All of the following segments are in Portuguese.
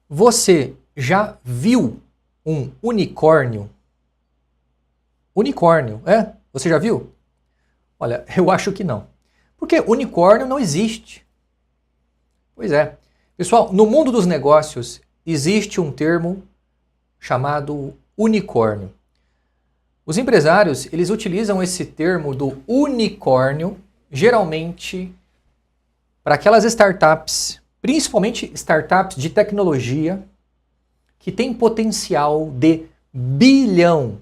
Você já viu um unicórnio? Unicórnio, é? Você já viu? Olha, eu acho que não. Porque unicórnio não existe. Pois é. Pessoal, no mundo dos negócios existe um termo chamado unicórnio. Os empresários, eles utilizam esse termo do unicórnio, geralmente para aquelas startups, principalmente startups de tecnologia, que têm potencial de bilhão.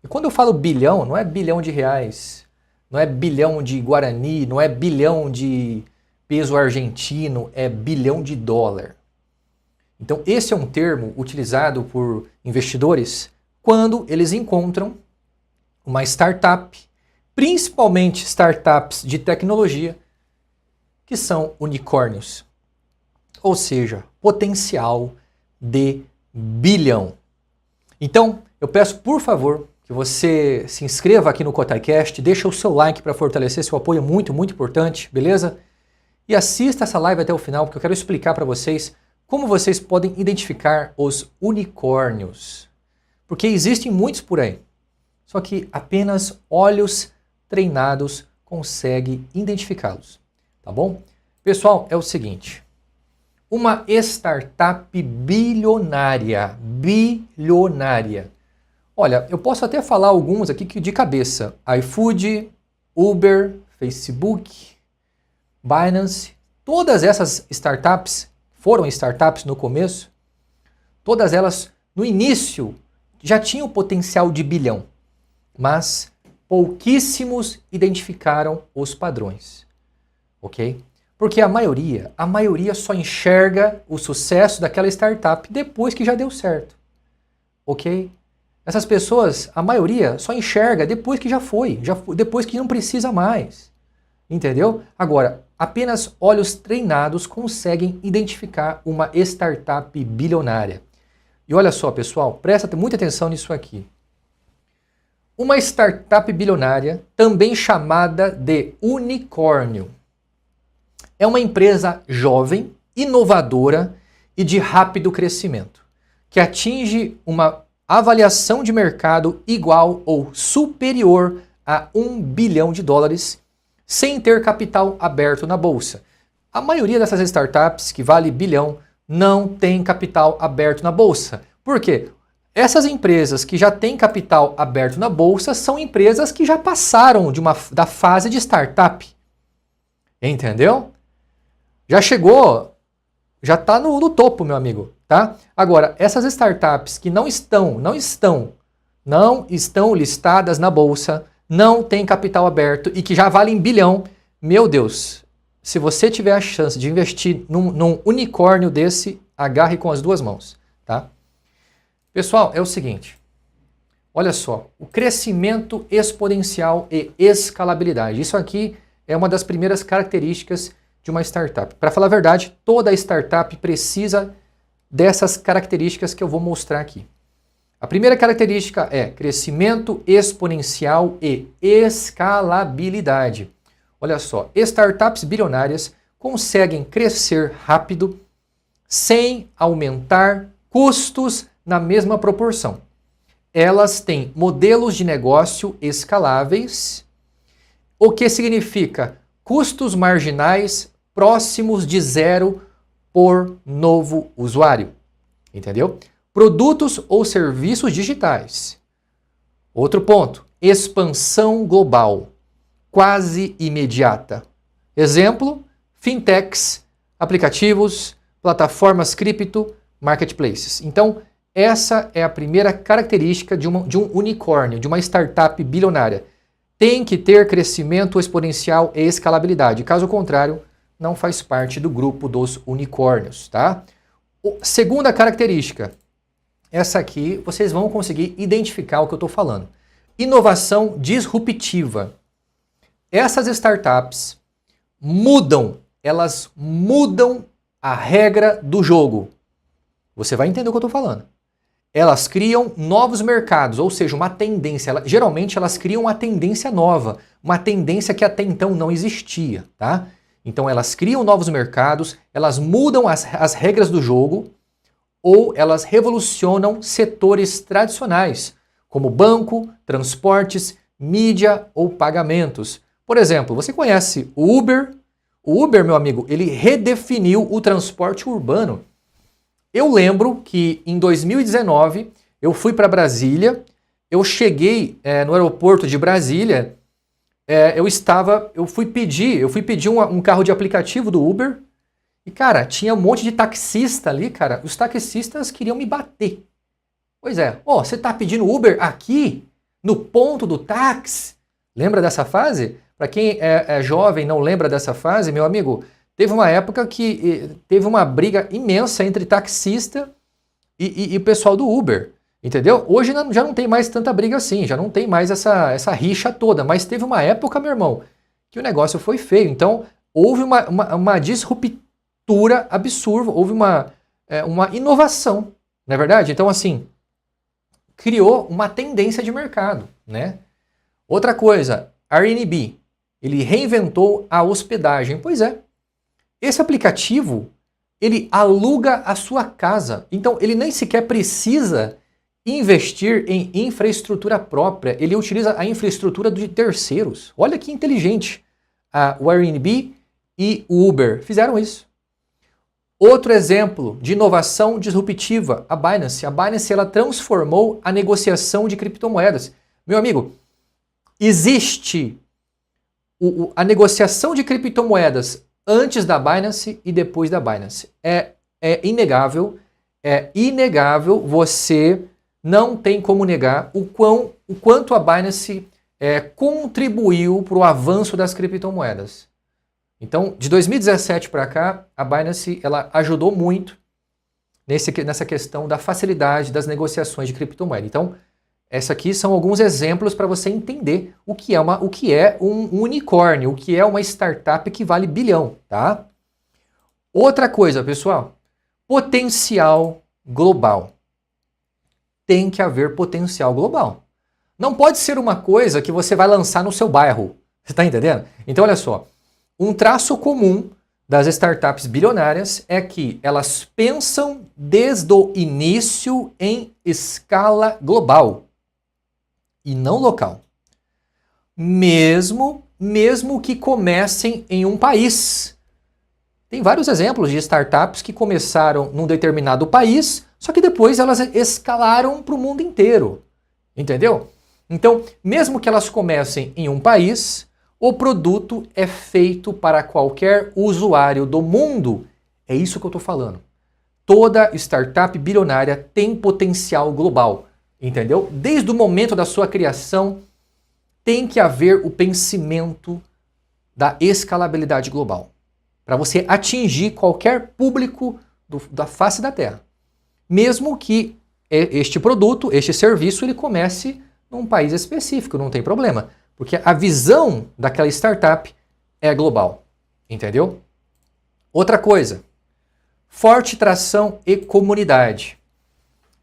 E quando eu falo bilhão, não é bilhão de reais, não é bilhão de guarani, não é bilhão de peso argentino, é bilhão de dólar. Então esse é um termo utilizado por investidores quando eles encontram uma startup, principalmente startups de tecnologia, que são unicórnios. Ou seja, potencial de bilhão. Então, eu peço, por favor, que você se inscreva aqui no KotaiCast, deixa o seu like para fortalecer, seu apoio é muito, muito importante, beleza? E assista essa live até o final, porque eu quero explicar para vocês como vocês podem identificar os unicórnios. Porque existem muitos por aí, só que apenas olhos treinados conseguem identificá-los, tá bom? Pessoal, é o seguinte, uma startup bilionária, olha, eu posso até falar alguns aqui de cabeça, iFood, Uber, Facebook, Binance, todas essas startups foram startups no começo, todas elas no início já tinham potencial de bilhão, mas pouquíssimos identificaram os padrões, ok? Porque a maioria só enxerga o sucesso daquela startup depois que já deu certo, ok? Essas pessoas, a maioria, só enxerga depois que já foi, depois que não precisa mais, entendeu? Agora, apenas olhos treinados conseguem identificar uma startup bilionária. E olha só, pessoal, presta muita atenção nisso aqui. Uma startup bilionária, também chamada de unicórnio, é uma empresa jovem, inovadora e de rápido crescimento, que atinge uma avaliação de mercado igual ou superior a $1 bilhão sem ter capital aberto na bolsa. A maioria dessas startups que vale bilhão não tem capital aberto na bolsa. Por quê? Essas empresas que já têm capital aberto na bolsa são empresas que já passaram da fase de startup. Entendeu? Já chegou, já está no topo, meu amigo, tá? Agora, essas startups que não estão listadas na bolsa, não têm capital aberto e que já valem bilhão, meu Deus, se você tiver a chance de investir num unicórnio desse, agarre com as duas mãos, tá? Pessoal, é o seguinte, olha só, o crescimento exponencial e escalabilidade, isso aqui é uma das primeiras características de uma startup. Para falar a verdade, toda startup precisa dessas características que eu vou mostrar aqui. A primeira característica é crescimento exponencial e escalabilidade. Olha só, startups bilionárias conseguem crescer rápido sem aumentar custos na mesma proporção. Elas têm modelos de negócio escaláveis, o que significa custos marginais próximos de zero por novo usuário. Entendeu? Produtos ou serviços digitais. Outro ponto, expansão global, quase imediata. Exemplo, fintechs, aplicativos, plataformas cripto, marketplaces. Então, essa é a primeira característica de um unicórnio, de uma startup bilionária. Tem que ter crescimento exponencial e escalabilidade. Caso contrário, não faz parte do grupo dos unicórnios, tá? Segunda característica. Essa aqui vocês vão conseguir identificar o que eu estou falando. Inovação disruptiva. Essas startups elas mudam a regra do jogo. Você vai entender o que eu estou falando. Elas criam novos mercados, ou seja, uma tendência. Geralmente elas criam uma tendência nova, uma tendência que até então não existia, tá? Então elas criam novos mercados, elas mudam as regras do jogo, ou elas revolucionam setores tradicionais, como banco, transportes, mídia ou pagamentos. Por exemplo, você conhece o Uber? O Uber, meu amigo, ele redefiniu o transporte urbano. Eu lembro que em 2019 eu fui para Brasília, eu cheguei no aeroporto de Brasília, eu fui pedir um carro de aplicativo do Uber e, cara, tinha um monte de taxista ali, cara. Os taxistas queriam me bater. Pois é, você tá pedindo Uber aqui, no ponto do táxi? Lembra dessa fase? Para quem é jovem e não lembra dessa fase, meu amigo, teve uma época que teve uma briga imensa entre taxista e o pessoal do Uber, entendeu? Hoje já não tem mais tanta briga assim, já não tem mais essa rixa toda, mas teve uma época, meu irmão, que o negócio foi feio. Então, houve uma disruptura absurda, houve uma inovação, não é verdade? Então, assim, criou uma tendência de mercado, né? Outra coisa, Airbnb, ele reinventou a hospedagem. Pois é, esse aplicativo, ele aluga a sua casa. Então, ele nem sequer precisa investir em infraestrutura própria. Ele utiliza a infraestrutura de terceiros. Olha que inteligente. O Airbnb e o Uber fizeram isso. Outro exemplo de inovação disruptiva, a Binance. A Binance, ela transformou a negociação de criptomoedas. Meu amigo, existe a negociação de criptomoedas antes da Binance e depois da Binance. É inegável, você não tem como negar o quanto a Binance contribuiu para o avanço das criptomoedas. Então, de 2017 para cá, a Binance ela ajudou muito nessa questão da facilidade das negociações de criptomoeda. Então, esses aqui são alguns exemplos para você entender o que é um unicórnio, o que é uma startup que vale bilhão, tá? Outra coisa, pessoal, potencial global. Tem que haver potencial global. Não pode ser uma coisa que você vai lançar no seu bairro. Você está entendendo? Então, olha só. Um traço comum das startups bilionárias é que elas pensam desde o início em escala global e não local. Mesmo que comecem em um país. Tem vários exemplos de startups que começaram num determinado país, só que depois elas escalaram para o mundo inteiro. Entendeu? Então, mesmo que elas comecem em um país, o produto é feito para qualquer usuário do mundo. É isso que eu estou falando. Toda startup bilionária tem potencial global. Entendeu? Desde o momento da sua criação, tem que haver o pensamento da escalabilidade global. Para você atingir qualquer público da face da Terra. Mesmo que este produto, este serviço, ele comece num país específico, não tem problema. Porque a visão daquela startup é global. Entendeu? Outra coisa. Forte tração e comunidade.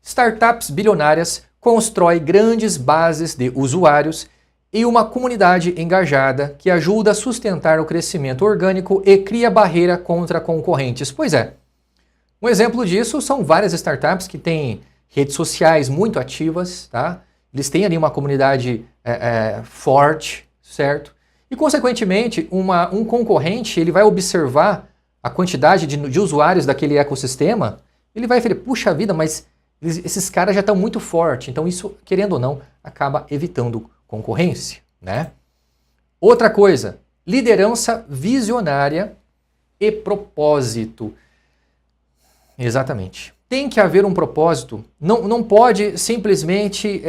Startups bilionárias constroem grandes bases de usuários e uma comunidade engajada que ajuda a sustentar o crescimento orgânico e cria barreira contra concorrentes. Pois é. Um exemplo disso são várias startups que têm redes sociais muito ativas, tá? Eles têm ali uma comunidade forte, certo? E, consequentemente, um concorrente ele vai observar a quantidade de usuários daquele ecossistema, ele vai falar, puxa vida, mas esses caras já estão muito fortes. Então, isso, querendo ou não, acaba evitando concorrência, né? Outra coisa, liderança visionária e propósito. Exatamente. Tem que haver um propósito. Não pode simplesmente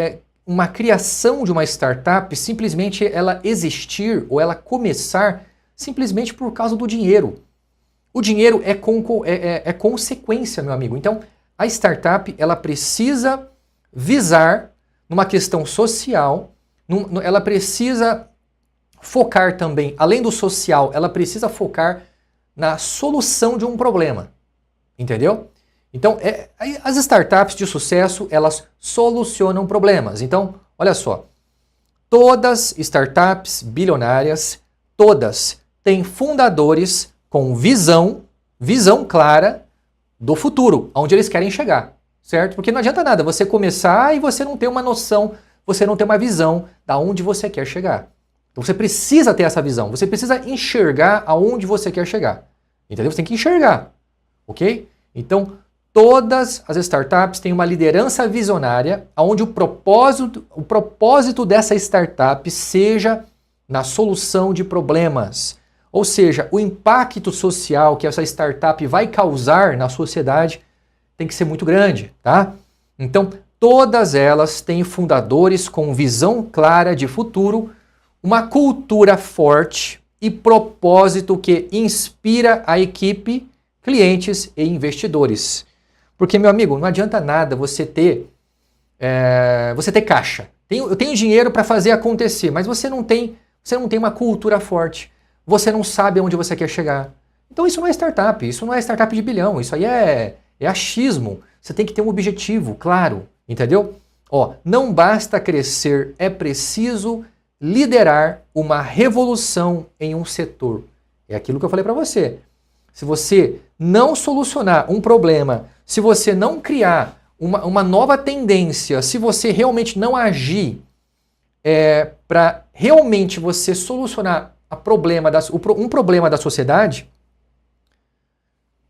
uma criação de uma startup, simplesmente ela existir ou ela começar simplesmente por causa do dinheiro. O dinheiro é consequência, meu amigo. Então, a startup ela precisa visar numa questão social, ela precisa focar também, além do social, ela precisa focar na solução de um problema. Entendeu? Então, as startups de sucesso, elas solucionam problemas. Então, olha só, todas startups bilionárias, todas têm fundadores com visão clara, do futuro, onde eles querem chegar, certo? Porque não adianta nada você começar e você não ter uma noção, você não ter uma visão da onde você quer chegar. Então você precisa ter essa visão, você precisa enxergar aonde você quer chegar. Entendeu? Você tem que enxergar, ok? Então, todas as startups têm uma liderança visionária, onde o propósito dessa startup seja na solução de problemas. Ou seja, o impacto social que essa startup vai causar na sociedade tem que ser muito grande, tá? Então, todas elas têm fundadores com visão clara de futuro, uma cultura forte e propósito que inspira a equipe, clientes e investidores. Porque, meu amigo, não adianta nada você ter caixa. Eu tenho dinheiro para fazer acontecer, mas você não tem uma cultura forte. Você não sabe aonde você quer chegar. Então isso não é startup, isso não é startup de bilhão, isso aí é achismo. Você tem que ter um objetivo, claro, entendeu? Ó, não basta crescer, é preciso liderar uma revolução em um setor. É aquilo que eu falei para você. Se você não solucionar um problema, se você não criar uma nova tendência, se você realmente não agir para realmente você solucionar um problema da sociedade,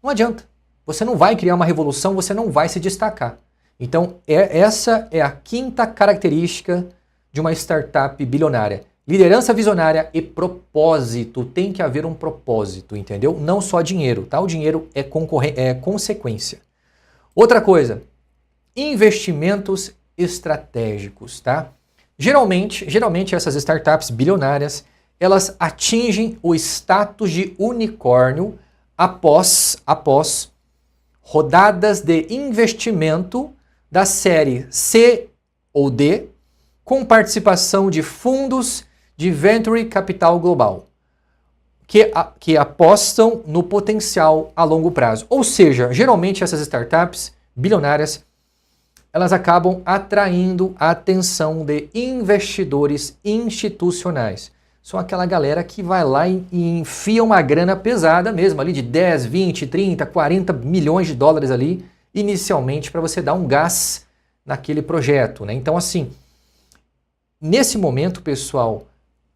não adianta. Você não vai criar uma revolução, você não vai se destacar. Então, essa é a quinta característica de uma startup bilionária. Liderança visionária e propósito. Tem que haver um propósito, entendeu? Não só dinheiro, tá? O dinheiro é consequência. Outra coisa, investimentos estratégicos, tá? Geralmente essas startups bilionárias, elas atingem o status de unicórnio após rodadas de investimento da série C ou D, com participação de fundos de Venture Capital Global, que apostam no potencial a longo prazo. Ou seja, geralmente essas startups bilionárias, elas acabam atraindo a atenção de investidores institucionais. São aquela galera que vai lá e enfia uma grana pesada mesmo, ali de 10, 20, 30, 40 milhões de dólares ali, inicialmente, para você dar um gás naquele projeto, né? Então, assim, nesse momento, pessoal,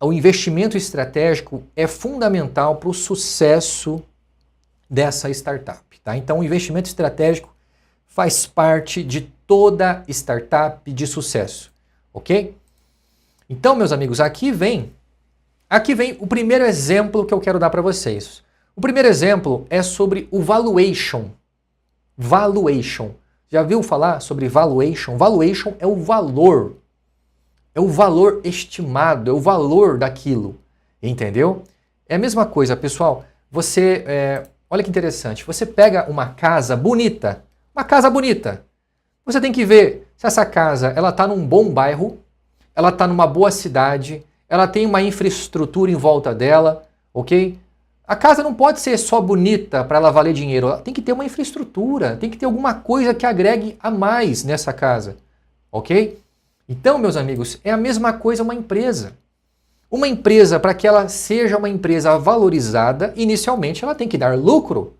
o investimento estratégico é fundamental para o sucesso dessa startup, tá? Então, o investimento estratégico faz parte de toda startup de sucesso, ok? Então, meus amigos, aqui vem o primeiro exemplo que eu quero dar para vocês. O primeiro exemplo é sobre o valuation. Valuation. Já viu falar sobre valuation? Valuation é o valor. É o valor estimado, é o valor daquilo. Entendeu? É a mesma coisa, pessoal. Olha que interessante. Você pega uma casa bonita. Você tem que ver se essa casa ela está num bom bairro, ela está numa boa cidade, ela tem uma infraestrutura em volta dela, ok? A casa não pode ser só bonita para ela valer dinheiro, ela tem que ter uma infraestrutura, tem que ter alguma coisa que agregue a mais nessa casa, ok? Então, meus amigos, é a mesma coisa uma empresa. Uma empresa, para que ela seja uma empresa valorizada, inicialmente ela tem que dar lucro.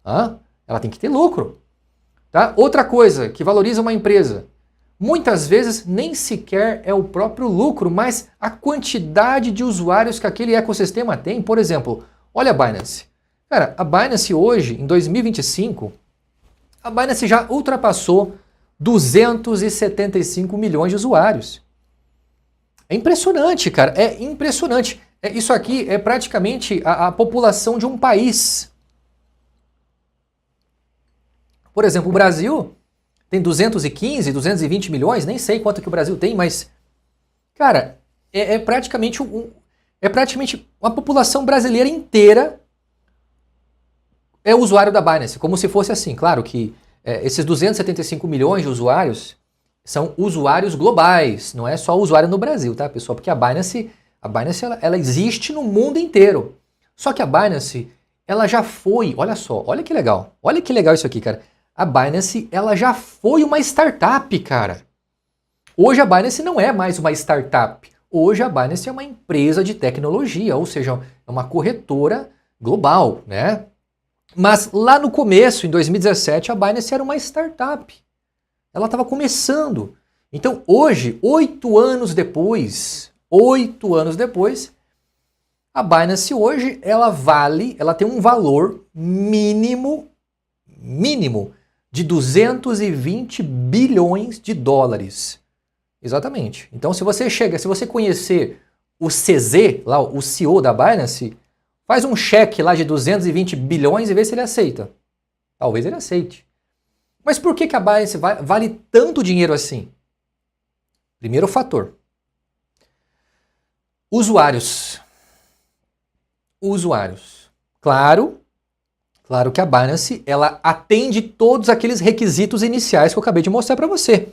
Ela tem que ter lucro. Tá? Outra coisa que valoriza uma empresa, muitas vezes nem sequer é o próprio lucro, mas a quantidade de usuários que aquele ecossistema tem. Por exemplo, olha a Binance. Cara, a Binance hoje, em 2025, a Binance já ultrapassou 275 milhões de usuários. É impressionante, cara. É impressionante. Isso aqui é praticamente a população de um país. Por exemplo, o Brasil tem 215, 220 milhões, nem sei quanto que o Brasil tem, mas, cara, é praticamente uma população brasileira inteira é usuário da Binance, como se fosse assim. Claro que esses 275 milhões de usuários são usuários globais, não é só usuário no Brasil, tá, pessoal? Porque a Binance ela existe no mundo inteiro. Só que a Binance, ela já foi, olha só, olha que legal isso aqui, cara. A Binance, ela já foi uma startup, cara. Hoje a Binance não é mais uma startup. Hoje a Binance é uma empresa de tecnologia, ou seja, é uma corretora global, né? Mas lá no começo, em 2017, a Binance era uma startup. Ela estava começando. Então hoje, 8 anos depois, a Binance hoje, ela tem um valor mínimo de 220 bilhões de dólares. Exatamente. Então se você conhecer o CZ, lá, o CEO da Binance, faz um cheque lá de 220 bilhões e vê se ele aceita. Talvez ele aceite. Mas por que a Binance vale tanto dinheiro assim? Primeiro fator. Usuários. Claro que a Binance ela atende todos aqueles requisitos iniciais que eu acabei de mostrar para você.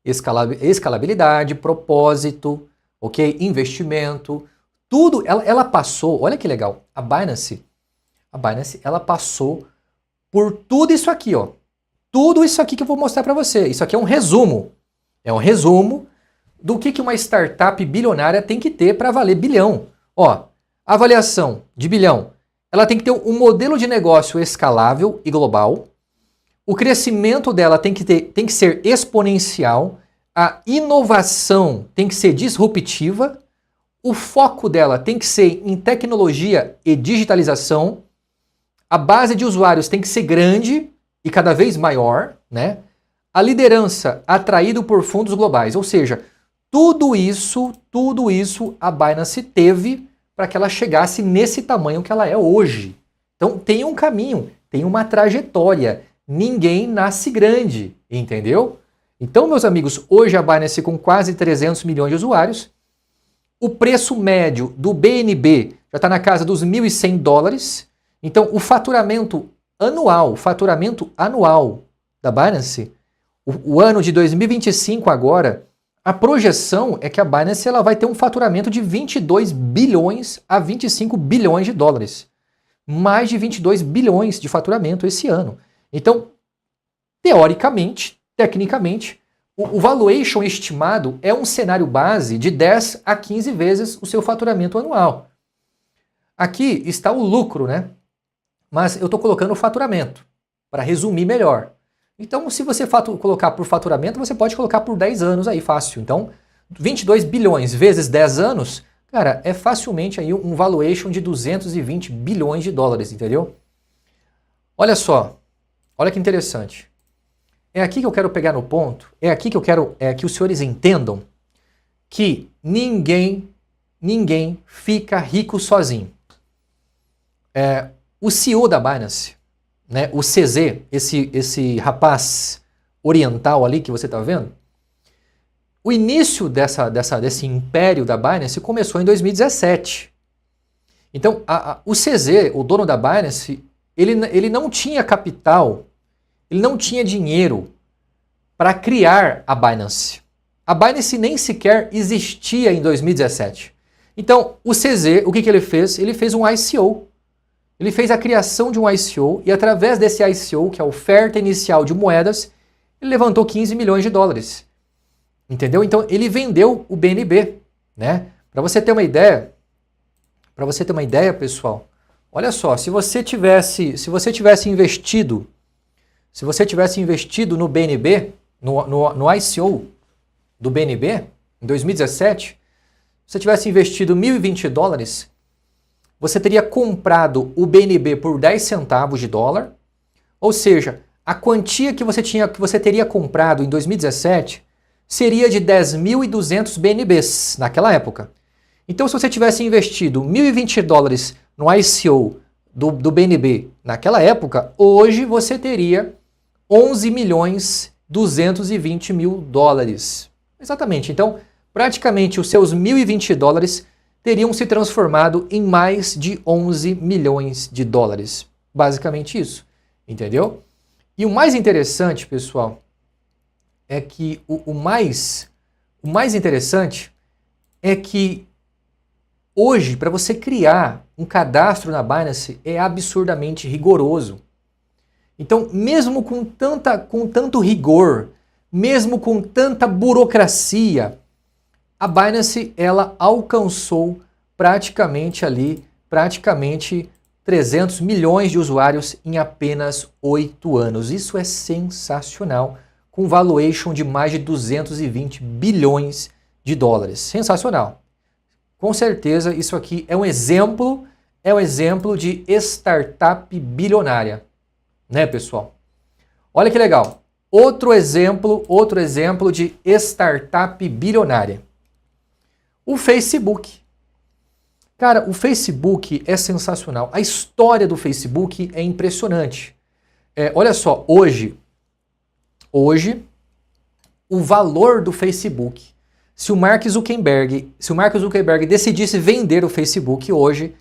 Escalabilidade, propósito, ok? Investimento, tudo. Ela passou, olha que legal, a Binance ela passou por tudo isso aqui, ó. Tudo isso aqui que eu vou mostrar para você. Isso aqui é um resumo. É um resumo do que uma startup bilionária tem que ter para valer bilhão. Ó, avaliação de bilhão. Ela tem que ter um modelo de negócio escalável e global. O crescimento dela tem que ser exponencial. A inovação tem que ser disruptiva. O foco dela tem que ser em tecnologia e digitalização. A base de usuários tem que ser grande e cada vez maior, né? A liderança atraído por fundos globais, ou seja, tudo isso a Binance teve para que ela chegasse nesse tamanho que ela é hoje. Então tem um caminho, tem uma trajetória. Ninguém nasce grande, entendeu? Então, meus amigos, hoje a Binance com quase 300 milhões de usuários, o preço médio do BNB já está na casa dos 1.100 dólares. Então, o faturamento anual da Binance, o ano de 2025 agora, a projeção é que a Binance ela vai ter um faturamento de 22 bilhões a 25 bilhões de dólares. Mais de 22 bilhões de faturamento esse ano. Então, teoricamente, tecnicamente, o valuation estimado é um cenário base de 10 a 15 vezes o seu faturamento anual. Aqui está o lucro, né? Mas eu estou colocando o faturamento, para resumir melhor. Então, se você colocar por faturamento, você pode colocar por 10 anos aí, fácil. Então, 22 bilhões vezes 10 anos, cara, é facilmente aí um valuation de 220 bilhões de dólares, entendeu? Olha só, olha que interessante. É aqui que eu quero pegar no ponto, é aqui que eu quero que os senhores entendam que ninguém fica rico sozinho. O CEO da Binance, né, o CZ, esse rapaz oriental ali que você está vendo, o início desse império da Binance começou em 2017. Então, o CZ, o dono da Binance, ele não tinha capital, ele não tinha dinheiro para criar a Binance. A Binance nem sequer existia em 2017. Então, o CZ, o que ele fez? Ele fez um ICO. Ele fez a criação de um ICO e através desse ICO, que é a oferta inicial de moedas, ele levantou 15 milhões de dólares. Entendeu? Então ele vendeu o BNB, né? Para você ter uma ideia, pessoal, olha só, se você tivesse investido no BNB, no ICO do BNB, em 2017, se você tivesse investido 1.020 dólares, você teria comprado o BNB por 10 centavos de dólar, ou seja, a quantia que você teria comprado em 2017 seria de 10.200 BNBs naquela época. Então, se você tivesse investido 1.020 dólares no ICO do BNB naquela época, hoje você teria 11.220.000 dólares. Exatamente. Então, praticamente os seus 1.020 dólares teriam se transformado em mais de 11 milhões de dólares. Basicamente isso, entendeu? E o mais interessante, pessoal, é que o mais interessante é que hoje, para você criar um cadastro na Binance, é absurdamente rigoroso. Então, mesmo com tanto rigor, mesmo com tanta burocracia, a Binance ela alcançou praticamente 300 milhões de usuários em apenas 8 anos. Isso é sensacional, com valuation de mais de 220 bilhões de dólares. Sensacional. Com certeza isso aqui é um exemplo de startup bilionária, né, pessoal? Olha que legal. Outro exemplo de startup bilionária. O Facebook. Cara, o Facebook é sensacional. A história do Facebook é impressionante. Olha só, hoje, o valor do Facebook, se o Mark Zuckerberg decidisse vender o Facebook hoje,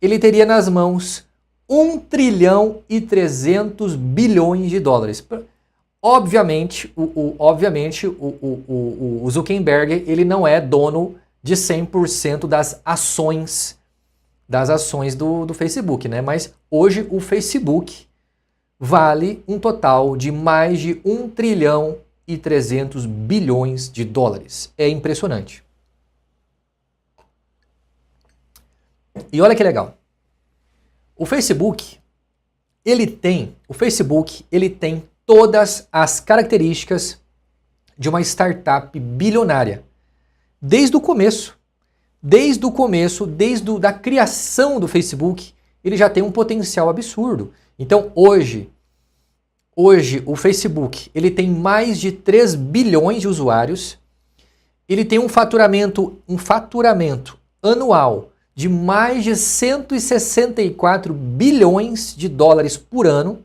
ele teria nas mãos 1 trilhão e 300 bilhões de dólares. Obviamente, o Zuckerberg ele não é dono de 100% das ações do Facebook, né? Mas hoje o Facebook vale um total de mais de 1 trilhão e 300 bilhões de dólares. É impressionante. E olha que legal. O Facebook, ele tem todas as características de uma startup bilionária. Desde o começo, da criação do Facebook, ele já tem um potencial absurdo. Então, hoje o Facebook, ele tem mais de 3 bilhões de usuários, ele tem um faturamento anual de mais de 164 bilhões de dólares por ano.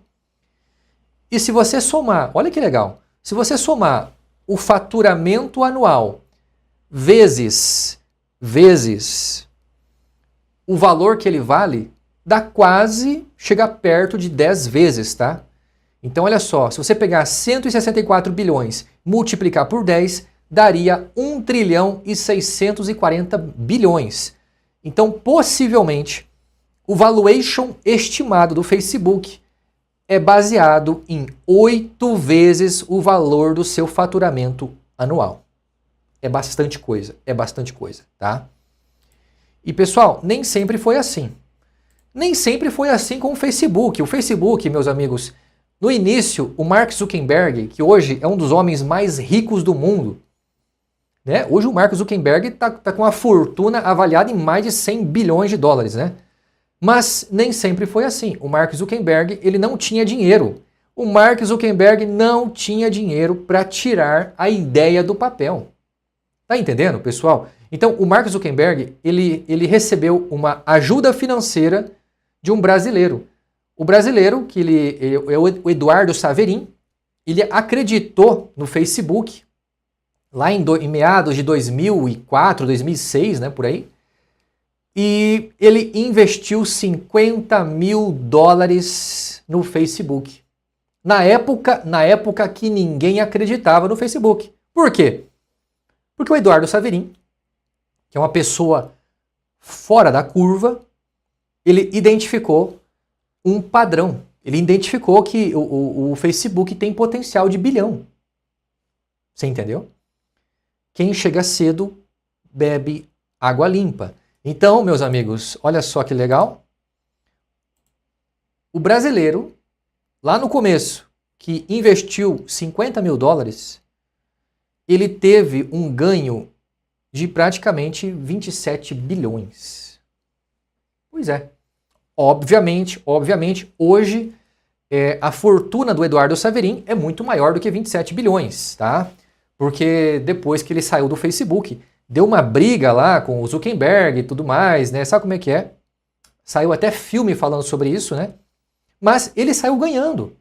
E se você somar, olha que legal, se você somar o faturamento anual vezes o valor que ele vale, chega perto de 10 vezes, tá? Então olha só, se você pegar 164 bilhões, multiplicar por 10, daria 1 trilhão e 640 bilhões. Então, possivelmente, o valuation estimado do Facebook é baseado em 8 vezes o valor do seu faturamento anual. É bastante coisa, tá? E pessoal, nem sempre foi assim. Nem sempre foi assim com o Facebook. O Facebook, meus amigos, no início, o Mark Zuckerberg, que hoje é um dos homens mais ricos do mundo, né? Hoje o Mark Zuckerberg está com uma fortuna avaliada em mais de 100 bilhões de dólares, né? Mas nem sempre foi assim. O Mark Zuckerberg, ele não tinha dinheiro. O Mark Zuckerberg não tinha dinheiro para tirar a ideia do papel. Tá entendendo, pessoal? Então, o Mark Zuckerberg, ele recebeu uma ajuda financeira de um brasileiro. O brasileiro, que é o Eduardo Saverin, ele acreditou no Facebook, lá em meados de 2004, 2006, né, por aí, e ele investiu 50 mil dólares no Facebook. Na época que ninguém acreditava no Facebook. Por quê? Porque o Eduardo Saverin, que é uma pessoa fora da curva, ele identificou um padrão. Ele identificou que o Facebook tem potencial de bilhão. Você entendeu? Quem chega cedo bebe água limpa. Então, meus amigos, olha só que legal. O brasileiro, lá no começo, que investiu 50 mil dólares, ele teve um ganho de praticamente 27 bilhões. Pois é. Obviamente, hoje a fortuna do Eduardo Saverin é muito maior do que 27 bilhões, tá? Porque depois que ele saiu do Facebook, deu uma briga lá com o Zuckerberg e tudo mais, né? Sabe como é que é? Saiu até filme falando sobre isso, né? Mas ele saiu ganhando.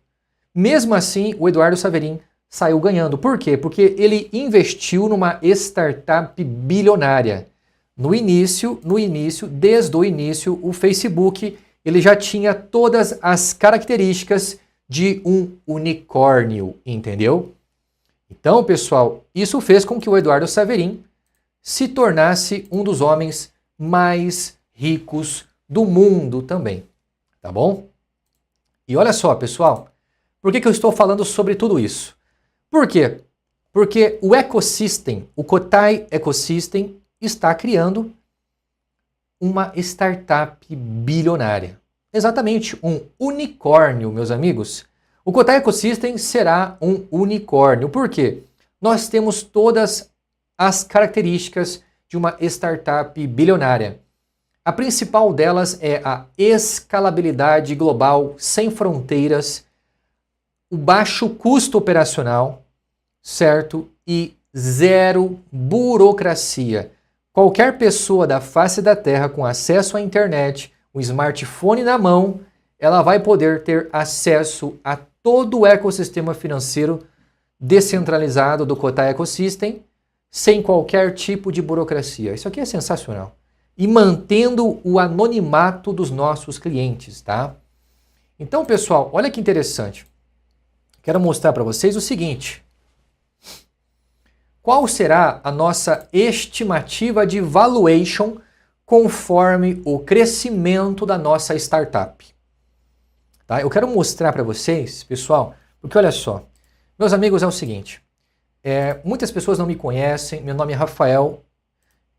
Mesmo assim, o Eduardo Saverin saiu ganhando. Por quê? Porque ele investiu numa startup bilionária. Desde o início, o Facebook ele já tinha todas as características de um unicórnio, entendeu? Então, pessoal, isso fez com que o Eduardo Saverin se tornasse um dos homens mais ricos do mundo também, tá bom? E olha só, pessoal, por que eu estou falando sobre tudo isso? Por quê? Porque o Ecosystem, o Cotai Ecosystem, está criando uma startup bilionária. Exatamente, um unicórnio, meus amigos. O Cotai Ecosystem será um unicórnio. Por quê? Nós temos todas as características de uma startup bilionária. A principal delas é a escalabilidade global sem fronteiras, o baixo custo operacional, certo? E zero burocracia. Qualquer pessoa da face da Terra com acesso à internet, um smartphone na mão, ela vai poder ter acesso a todo o ecossistema financeiro descentralizado do Cotai Ecosystem, sem qualquer tipo de burocracia. Isso aqui é sensacional. E mantendo o anonimato dos nossos clientes, tá? Então, pessoal, olha que interessante. Quero mostrar para vocês o seguinte. Qual será a nossa estimativa de valuation conforme o crescimento da nossa startup? Tá? Eu quero mostrar para vocês, pessoal, porque olha só, meus amigos, é o seguinte, muitas pessoas não me conhecem, meu nome é Rafael,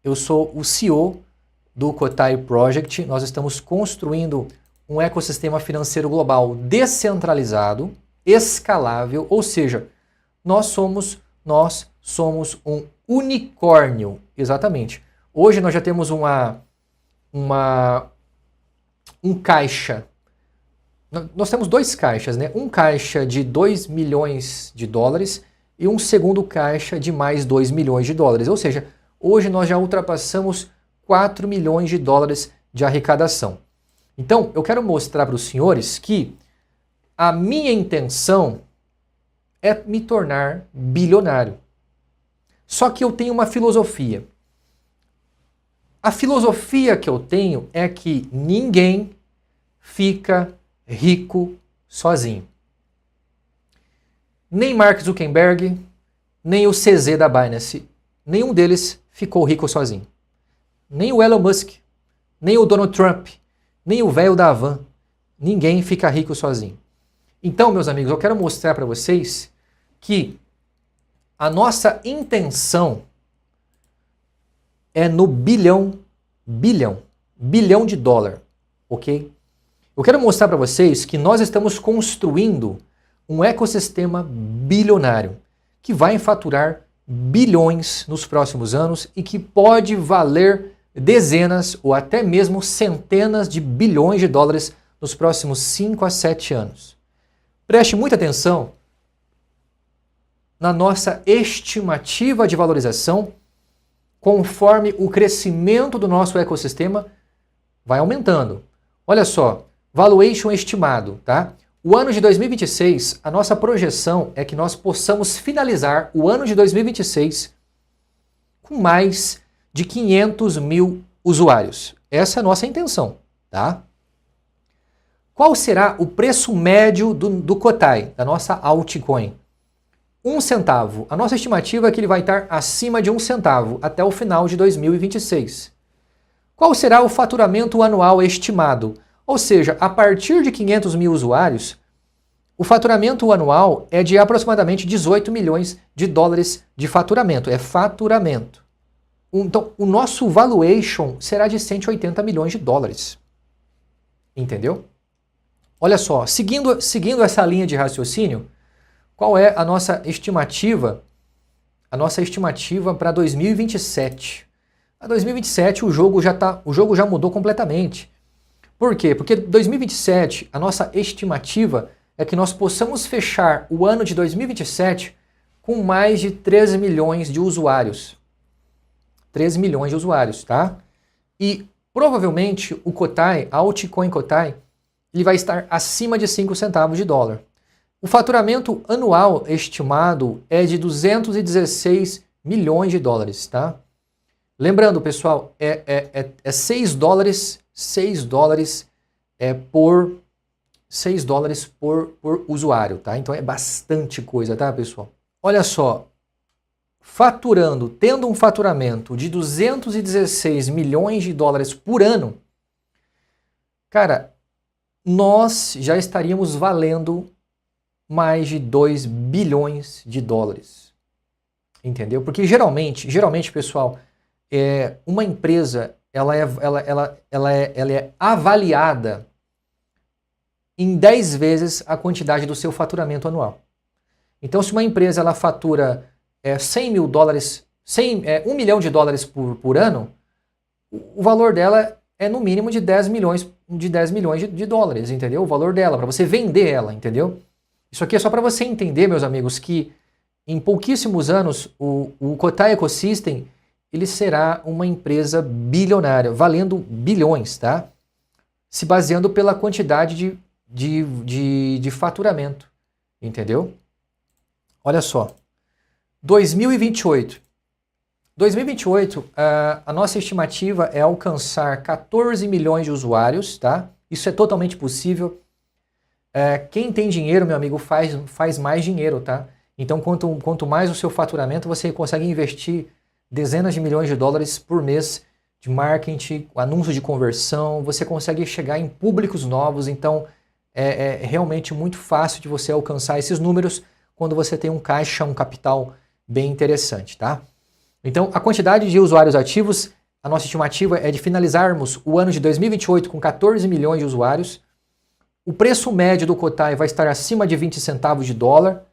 eu sou o CEO do Cotai Project, nós estamos construindo um ecossistema financeiro global descentralizado, escalável, ou seja, nós somos um unicórnio, exatamente. Hoje nós já temos um caixa. Nós temos dois caixas, né? Um caixa de 2 milhões de dólares e um segundo caixa de mais 2 milhões de dólares. Ou seja, hoje nós já ultrapassamos 4 milhões de dólares de arrecadação. Então, eu quero mostrar para os senhores que a minha intenção é me tornar bilionário. Só que eu tenho uma filosofia. A filosofia que eu tenho é que ninguém fica rico sozinho. Nem Mark Zuckerberg, nem o CZ da Binance, nenhum deles ficou rico sozinho. Nem o Elon Musk, nem o Donald Trump, nem o velho da Havan. Ninguém fica rico sozinho. Então, meus amigos, eu quero mostrar para vocês que a nossa intenção é no bilhão de dólar, ok? Eu quero mostrar para vocês que nós estamos construindo um ecossistema bilionário que vai faturar bilhões nos próximos anos e que pode valer dezenas ou até mesmo centenas de bilhões de dólares nos próximos 5 a 7 anos. Preste muita atenção na nossa estimativa de valorização conforme o crescimento do nosso ecossistema vai aumentando. Olha só, valuation estimado, tá? O ano de 2026, a nossa projeção é que nós possamos finalizar o ano de 2026 com mais de 500 mil usuários. Essa é a nossa intenção, tá? Qual será o preço médio do Cotai, da nossa altcoin? 1 centavo. A nossa estimativa é que ele vai estar acima de 1 centavo até o final de 2026. Qual será o faturamento anual estimado? Ou seja, a partir de 500 mil usuários, o faturamento anual é de aproximadamente 18 milhões de dólares de faturamento. É faturamento. Então, o nosso valuation será de 180 milhões de dólares. Entendeu? Olha só, seguindo essa linha de raciocínio, qual é a nossa estimativa? A nossa estimativa para 2027. Para 2027 o jogo já mudou completamente. Por quê? Porque 2027, a nossa estimativa é que nós possamos fechar o ano de 2027 com mais de 13 milhões de usuários. 13 milhões de usuários, tá? E provavelmente o Cotai, a altcoin Cotai, ele vai estar acima de 5 centavos de dólar. O faturamento anual estimado é de 216 milhões de dólares, tá? Lembrando, pessoal, é 6 dólares por usuário, tá? Então é bastante coisa, tá, pessoal? Olha só, tendo um faturamento de 216 milhões de dólares por ano, cara, nós já estaríamos valendo mais de 2 bilhões de dólares. Entendeu? Porque geralmente, pessoal, uma empresa ela é avaliada em 10 vezes a quantidade do seu faturamento anual. Então, se uma empresa ela fatura $100 mil, 1 milhão de dólares por ano, o valor dela é no mínimo de 10 milhões de dólares, entendeu? O valor dela, para você vender ela, entendeu? Isso aqui é só para você entender, meus amigos, que em pouquíssimos anos o Kotai Ecosystem ele será uma empresa bilionária, valendo bilhões, tá? Se baseando pela quantidade de faturamento, entendeu? Olha só, 2028. 2028, a nossa estimativa é alcançar 14 milhões de usuários, tá? Isso é totalmente possível. Quem tem dinheiro, meu amigo, faz mais dinheiro, tá? Então, quanto mais o seu faturamento, você consegue investir dezenas de milhões de dólares por mês de marketing, anúncio de conversão, você consegue chegar em públicos novos, então é realmente muito fácil de você alcançar esses números quando você tem um caixa, um capital bem interessante, tá? Então, a quantidade de usuários ativos, a nossa estimativa é de finalizarmos o ano de 2028 com 14 milhões de usuários. O preço médio do Kotai vai estar acima de 20 centavos de dólar.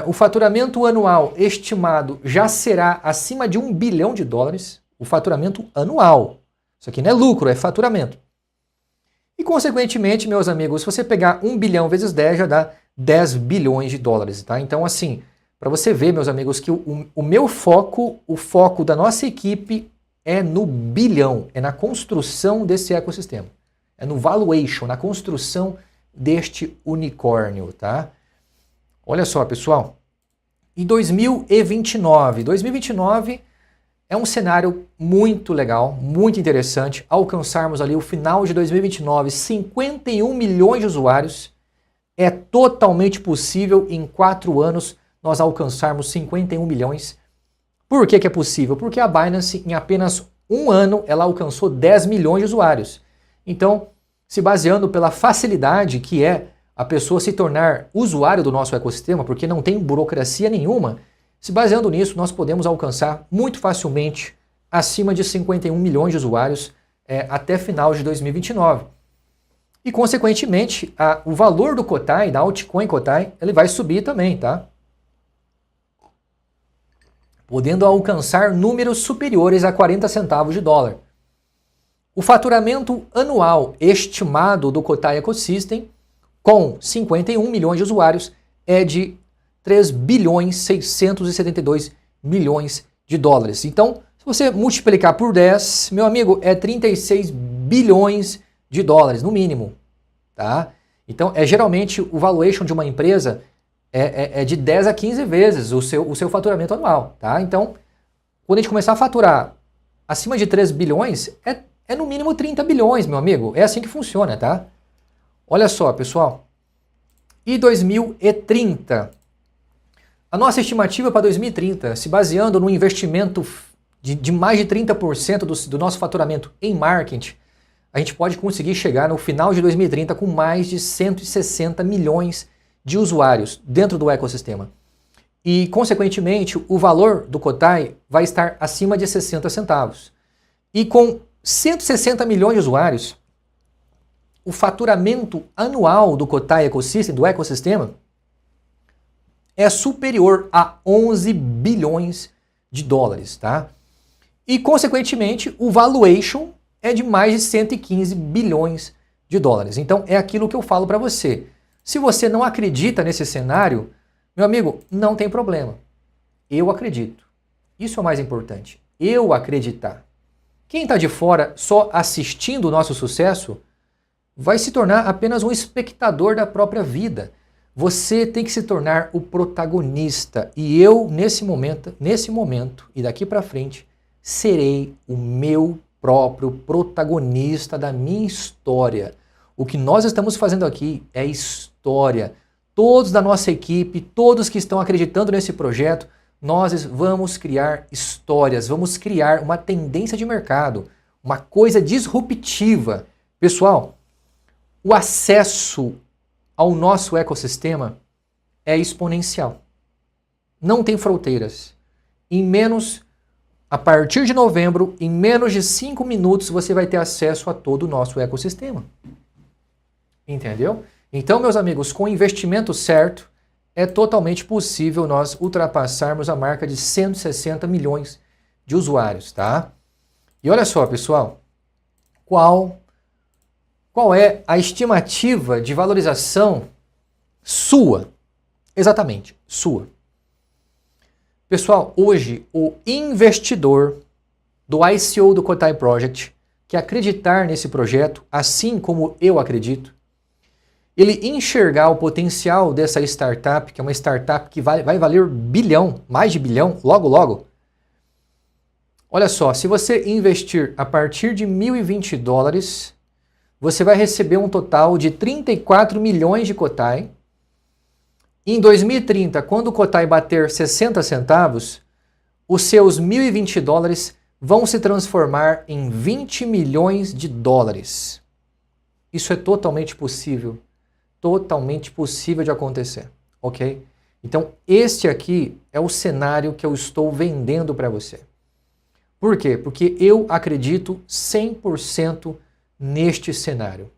O faturamento anual estimado já será acima de 1 bilhão de dólares. O faturamento anual. Isso aqui não é lucro, é faturamento. E, consequentemente, meus amigos, se você pegar 1 bilhão vezes 10, já dá 10 bilhões de dólares, tá? Então, assim, para você ver, meus amigos, que o meu foco, o foco da nossa equipe é no bilhão, é na construção desse ecossistema. É no valuation, na construção deste unicórnio, tá? Olha só, pessoal. Em 2029 é um cenário muito legal, muito interessante, alcançarmos ali o final de 2029, 51 milhões de usuários. É totalmente possível em 4 anos nós alcançarmos 51 milhões. Por que é possível? Porque a Binance, em apenas um ano, ela alcançou 10 milhões de usuários. Então, se baseando pela facilidade que é a pessoa se tornar usuário do nosso ecossistema, porque não tem burocracia nenhuma, se baseando nisso, nós podemos alcançar muito facilmente acima de 51 milhões de usuários até final de 2029. E, consequentemente, o valor do Kotai, da altcoin Kotai, ele vai subir também, tá? Podendo alcançar números superiores a 40 centavos de dólar. O faturamento anual estimado do Kotai Ecosystem, com 51 milhões de usuários, é de 3 bilhões 672 milhões de dólares. Então, se você multiplicar por 10, meu amigo, é 36 bilhões de dólares, no mínimo. Tá? Então, geralmente o valuation de uma empresa é de 10 a 15 vezes o seu faturamento anual. Tá? Então, quando a gente começar a faturar acima de 3 bilhões, é no mínimo 30 bilhões, meu amigo. É assim que funciona, tá? Olha só, pessoal. E 2030? A nossa estimativa para 2030, se baseando no investimento de mais de 30% do nosso faturamento em marketing, a gente pode conseguir chegar no final de 2030 com mais de 160 milhões de usuários dentro do ecossistema. E, consequentemente, o valor do Kotai vai estar acima de 60 centavos. E com 160 milhões de usuários, o faturamento anual do Kotai Ecosystem, do ecossistema, é superior a 11 bilhões de dólares, tá? E, consequentemente, o valuation é de mais de 115 bilhões de dólares. Então, é aquilo que eu falo para você. Se você não acredita nesse cenário, meu amigo, não tem problema. Eu acredito. Isso é o mais importante. Eu acreditar. Quem está de fora só assistindo o nosso sucesso vai se tornar apenas um espectador da própria vida. Você tem que se tornar o protagonista. E eu, nesse momento e daqui para frente, serei o meu próprio protagonista da minha história. O que nós estamos fazendo aqui é história. Todos da nossa equipe, todos que estão acreditando nesse projeto, nós vamos criar histórias, vamos criar uma tendência de mercado, uma coisa disruptiva. Pessoal, o acesso ao nosso ecossistema é exponencial. Não tem fronteiras. A partir de novembro, em menos de 5 minutos, você vai ter acesso a todo o nosso ecossistema. Entendeu? Então, meus amigos, com o investimento certo, é totalmente possível nós ultrapassarmos a marca de 160 milhões de usuários, tá? E olha só, pessoal, qual é a estimativa de valorização sua? Exatamente, sua. Pessoal, hoje o investidor do ICO do Cotai Project, que acreditar nesse projeto, assim como eu acredito, ele enxergar o potencial dessa startup, que é uma startup que vai valer bilhão, mais de bilhão, logo logo. Olha só, se você investir a partir de $1.020, você vai receber um total de 34 milhões de Cotai. Em 2030, quando o Cotai bater 60 centavos, os seus $1.020 vão se transformar em 20 milhões de dólares. Isso é totalmente possível de acontecer, ok? Então, este aqui é o cenário que eu estou vendendo para você. Por quê? Porque eu acredito 100% neste cenário.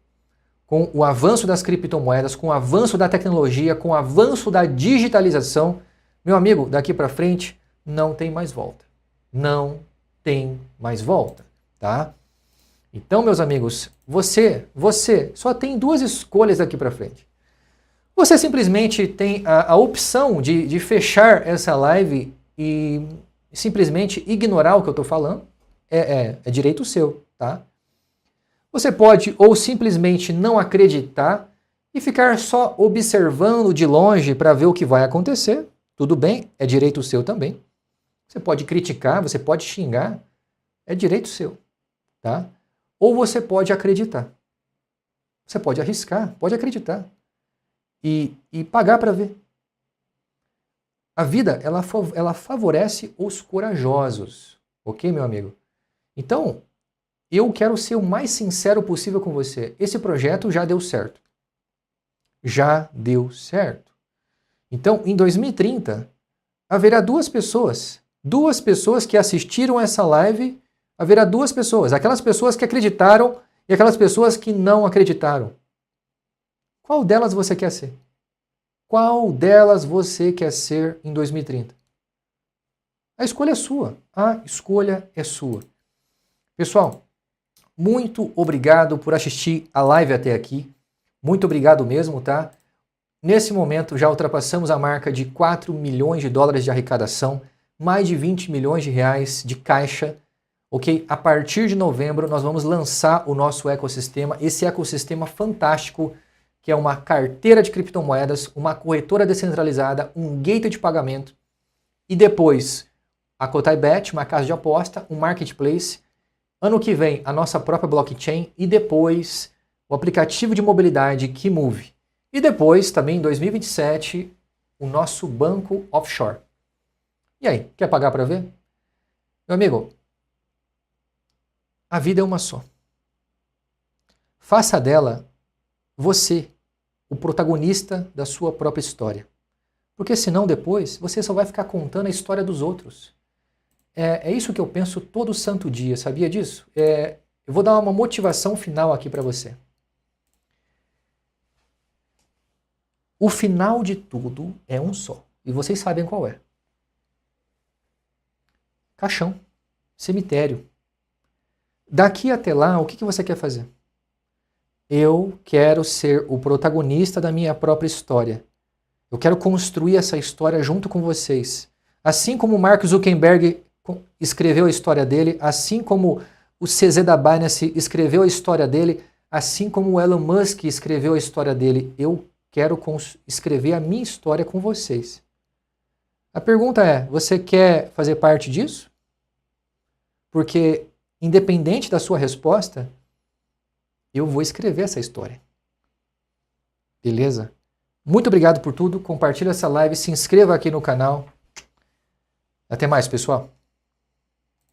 Com o avanço das criptomoedas, com o avanço da tecnologia, com o avanço da digitalização, meu amigo, daqui para frente não tem mais volta. Não tem mais volta, tá? Então, meus amigos, você só tem duas escolhas daqui para frente. Você simplesmente tem a opção de fechar essa live e simplesmente ignorar o que eu estou falando. É direito seu, tá? Você pode ou simplesmente não acreditar e ficar só observando de longe para ver o que vai acontecer. Tudo bem, é direito seu também. Você pode criticar, você pode xingar, é direito seu, tá? Ou você pode acreditar. Você pode arriscar, pode acreditar. E pagar para ver. A vida, ela favorece os corajosos. Ok, meu amigo? Então, eu quero ser o mais sincero possível com você. Esse projeto já deu certo. Já deu certo. Então, em 2030, haverá duas pessoas que assistiram essa live, haverá duas pessoas. Aquelas pessoas que acreditaram e aquelas pessoas que não acreditaram. Qual delas você quer ser? Qual delas você quer ser em 2030? A escolha é sua. A escolha é sua. Pessoal, muito obrigado por assistir a live até aqui. Muito obrigado mesmo, tá? Nesse momento já ultrapassamos a marca de 4 milhões de dólares de arrecadação, mais de 20 milhões de reais de caixa. Ok? A partir de novembro nós vamos lançar o nosso ecossistema, esse ecossistema fantástico, que é uma carteira de criptomoedas, uma corretora descentralizada, um gateway de pagamento, e depois a KotaiBet, uma casa de aposta, um marketplace, ano que vem a nossa própria blockchain e depois o aplicativo de mobilidade KeyMove. E depois, também em 2027, o nosso banco offshore. E aí, quer pagar para ver? Meu amigo, a vida é uma só. Faça dela você o protagonista da sua própria história. Porque senão depois você só vai ficar contando a história dos outros. É isso que eu penso todo santo dia, sabia disso? Eu vou dar uma motivação final aqui para você. O final de tudo é um só. E vocês sabem qual é. Caixão. Cemitério. Daqui até lá, o que você quer fazer? Eu quero ser o protagonista da minha própria história. Eu quero construir essa história junto com vocês. Assim como o Mark Zuckerberg escreveu a história dele, assim como o CZ da Binance escreveu a história dele, assim como o Elon Musk escreveu a história dele, eu quero escrever a minha história com vocês. A pergunta é, você quer fazer parte disso? Porque, independente da sua resposta, eu vou escrever essa história. Beleza? Muito obrigado por tudo. Compartilhe essa live, se inscreva aqui no canal. Até mais, pessoal.